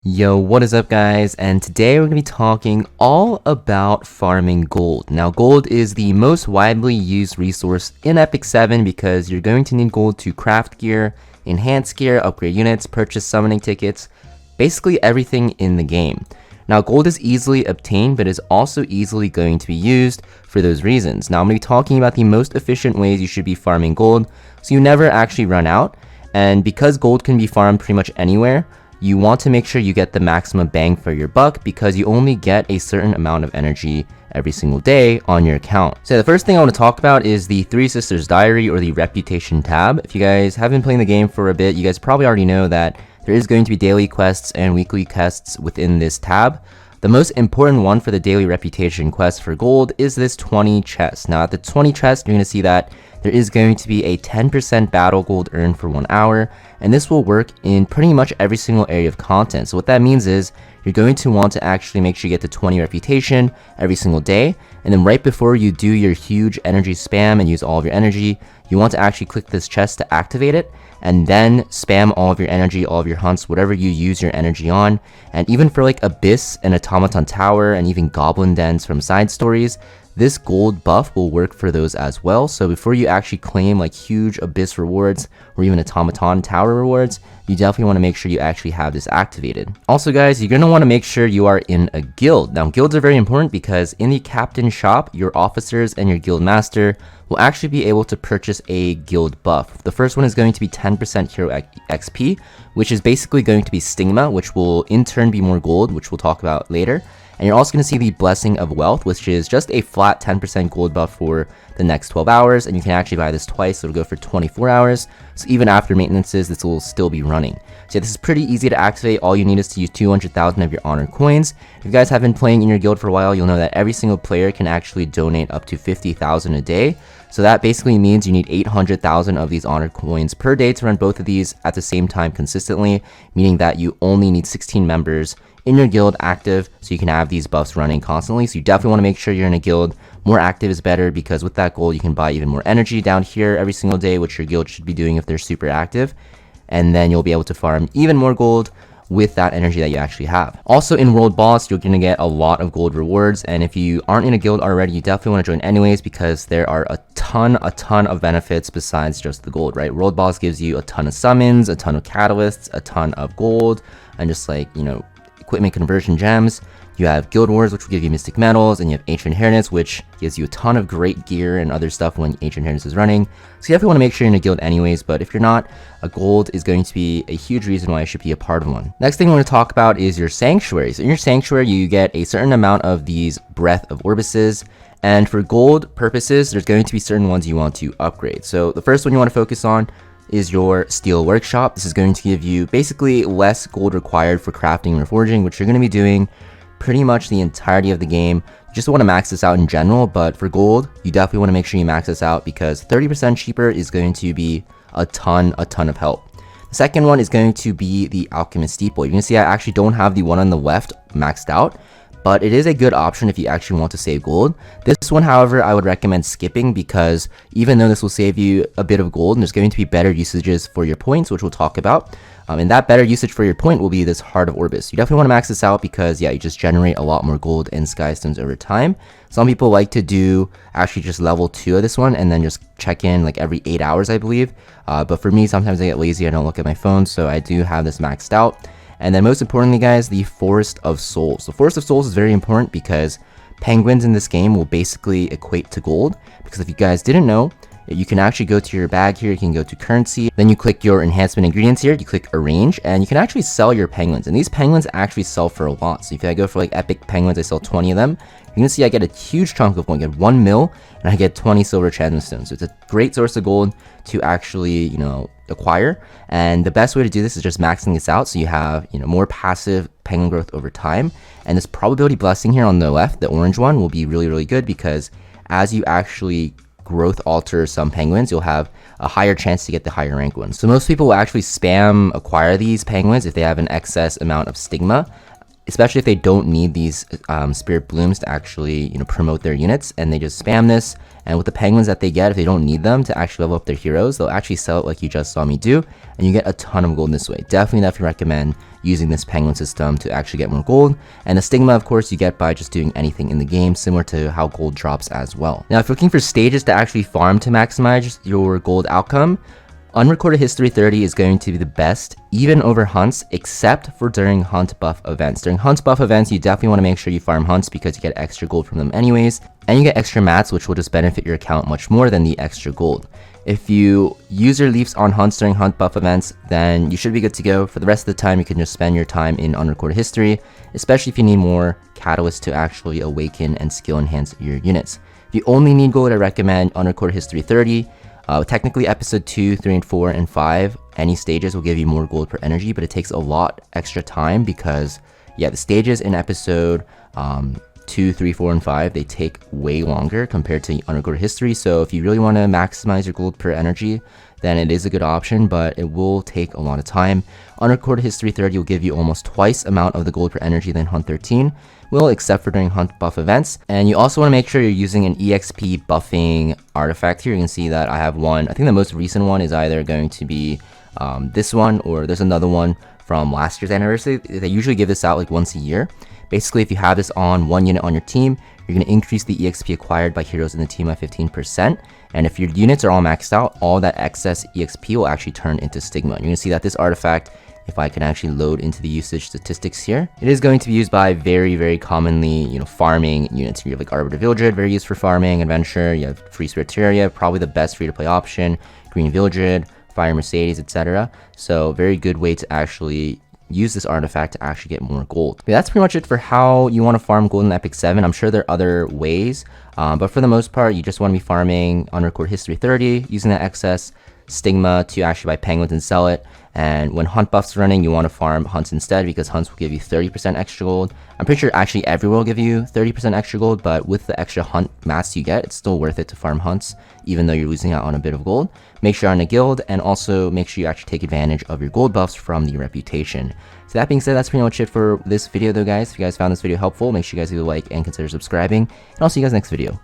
Yo, what is up guys? And today we're going to be talking all about farming gold. Now gold is the most widely used resource in Epic 7 because you're going to need gold to craft gear, enhance gear, upgrade units, purchase summoning tickets, basically everything in the game. Now gold is easily obtained but is also easily going to be used for those reasons. Now I'm going to be talking about the most efficient ways you should be farming gold so you never actually run out. And because gold can be farmed pretty much anywhere, you want to make sure you get the maximum bang for your buck because you only get a certain amount of energy every single day on your account. So the first thing I want to talk about is the Three Sisters Diary or the Reputation tab. If you guys have been playing the game for a bit, you guys probably already know that there is going to be daily quests and weekly quests within this tab. The most important one for the daily reputation quest for gold is this 20 chest. Now at the 20 chest, you're going to see that there is going to be a 10% battle gold earned for 1 hour, and this will work in pretty much every single area of content. So what that means is you're going to want to actually make sure you get to 20 reputation every single day, and then right before you do your huge energy spam and use all of your energy, you want to actually click this chest to activate it, and then spam all of your energy, all of your hunts, whatever you use your energy on. And even for like Abyss and Automaton Tower and even Goblin Dens from side stories, this gold buff will work for those as well. So before you actually claim like huge Abyss rewards or even Automaton Tower rewards, you definitely want to make sure you actually have this activated. Also guys, you're going to want to make sure you are in a guild. Now guilds are very important because in the captain shop, your officers and your guild master will actually be able to purchase a guild buff. The first one is going to be 10% hero XP, which is basically going to be stigma, which will in turn be more gold, which we'll talk about later. And you're also going to see the Blessing of Wealth, which is just a flat 10% gold buff for the next 12 hours. And you can actually buy this twice, so it'll go for 24 hours. So even after maintenances, this will still be running. So yeah, this is pretty easy to activate. All you need is to use 200,000 of your honor coins. If you guys have been playing in your guild for a while, you'll know that every single player can actually donate up to 50,000 a day. So that basically means you need 800,000 of these honor coins per day to run both of these at the same time consistently, meaning that you only need 16 members in your guild active so you can have these buffs running constantly. So you definitely want to make sure you're in a guild. More active is better because with that gold you can buy even more energy down here every single day, which your guild should be doing if they're super active, and then you'll be able to farm even more gold with that energy that you actually have. Also in World Boss, you're going to get a lot of gold rewards, and if you aren't in a guild already, you definitely want to join anyways because there are a ton of benefits besides just the gold, right? World Boss gives you a ton of summons, a ton of catalysts, a ton of gold, and just like, you know, equipment conversion gems. You have Guild Wars, which will give you Mystic Metals, and you have Ancient Inheritance, which gives you a ton of great gear and other stuff when Ancient Inheritance is running. So you definitely want to make sure you're in a guild anyways, but if you're not, a gold is going to be a huge reason why you should be a part of one. Next thing I want to talk about is your sanctuary. So in your sanctuary, you get a certain amount of these Breath of Orbises, and for gold purposes, there's going to be certain ones you want to upgrade. So the first one you want to focus on is your Steel Workshop. This is going to give you basically less gold required for crafting or forging, which you're going to be doing pretty much the entirety of the game. You just want to max this out in general, but for gold, you definitely want to make sure you max this out because 30% cheaper is going to be a ton of help. The second one is going to be the Alchemist Steeple. You can see I actually don't have the one on the left maxed out, but it is a good option if you actually want to save gold. This one, however, I would recommend skipping because even though this will save you a bit of gold, and there's going to be better usages for your points, which we'll talk about. And that better usage for your point will be this Heart of Orbis. You definitely want to max this out because, yeah, you just generate a lot more gold and sky stones over time. Some people like to do actually just level 2 of this one and then just check in like every 8 hours, I believe. But for me, sometimes I get lazy, I don't look at my phone, so I do have this maxed out. And then most importantly, guys, the Forest of Souls. The Forest of Souls is very important because penguins in this game will basically equate to gold. Because if you guys didn't know, you can actually go to your bag here, you can go to currency, then you click your enhancement ingredients here, you click arrange, and you can actually sell your penguins. And these penguins actually sell for a lot. So if I go for like epic penguins, I sell 20 of them. You're gonna see I get a huge chunk of gold, I get 1 mil, and I get 20 silver transmit stones. So it's a great source of gold to actually, you know, acquire. And the best way to do this is just maxing this out so you have, you know, more passive penguin growth over time. And this probability blessing here on the left, the orange one, will be really good because as you actually growth alter some penguins, you'll have a higher chance to get the higher rank ones. So most people will actually spam acquire these penguins if they have an excess amount of stigma. especially if they don't need these spirit blooms to actually, promote their units, and they just spam this. And with the penguins that they get, if they don't need them to actually level up their heroes, they'll actually sell it like you just saw me do, and you get a ton of gold this way. Definitely recommend using this penguin system to actually get more gold. And the stigma, of course, you get by just doing anything in the game, similar to how gold drops as well. Now, if you're looking for stages to actually farm to maximize your gold outcome, Unrecorded History 30 is going to be the best, even over hunts, except for during hunt buff events. During hunt buff events, you definitely want to make sure you farm hunts because you get extra gold from them anyways, and you get extra mats, which will just benefit your account much more than the extra gold. If you use your leaps on hunts during hunt buff events, then you should be good to go. For the rest of the time, you can just spend your time in Unrecorded History, especially if you need more catalysts to actually awaken and skill enhance your units. If you only need gold, I recommend Unrecorded History 30. Technically, episode 2, 3, and 4, and 5, any stages will give you more gold per energy, but it takes a lot extra time because, the stages in episode 2, 3, 4, and 5, they take way longer compared to Unrecorded History. So if you really want to maximize your gold per energy, then it is a good option, but it will take a lot of time. Unrecorded History 30 will give you almost twice amount of the gold per energy than Hunt 13 will, except for during Hunt buff events. And you also want to make sure you're using an EXP buffing artifact here. You can see that I have one. I think the most recent one is either going to be this one, or there's another one from last year's anniversary. They usually give this out like once a year. Basically, if you have this on one unit on your team, you're going to increase the EXP acquired by heroes in the team by 15%. And if your units are all maxed out, all that excess EXP will actually turn into stigma. You're going to see that this artifact, if I can actually load into the usage statistics here, it is going to be used by very commonly, farming units. You have like Arbiter Vildred, very used for farming, Adventure, you have Free Spiritaria, probably the best free-to-play option, Green Vildred, Fire Mercedes, etc. So very good way to actually use this artifact to actually get more gold. Okay, that's pretty much it for how you want to farm gold in Epic 7. I'm sure there are other ways, but for the most part, you just want to be farming Unrecorded History 30, using that excess stigma to actually buy penguins and sell it. And when hunt buff's running, you want to farm hunts instead, because hunts will give you 30% extra gold. I'm pretty sure actually everywhere will give you 30% extra gold, but with the extra hunt mats you get, it's still worth it to farm hunts, even though you're losing out on a bit of gold. Make sure you're on a guild, and also make sure you actually take advantage of your gold buffs from the reputation. So that being said, that's pretty much it for this video though, guys. If you guys found this video helpful, make sure you guys leave a like and consider subscribing, and I'll see you guys next video.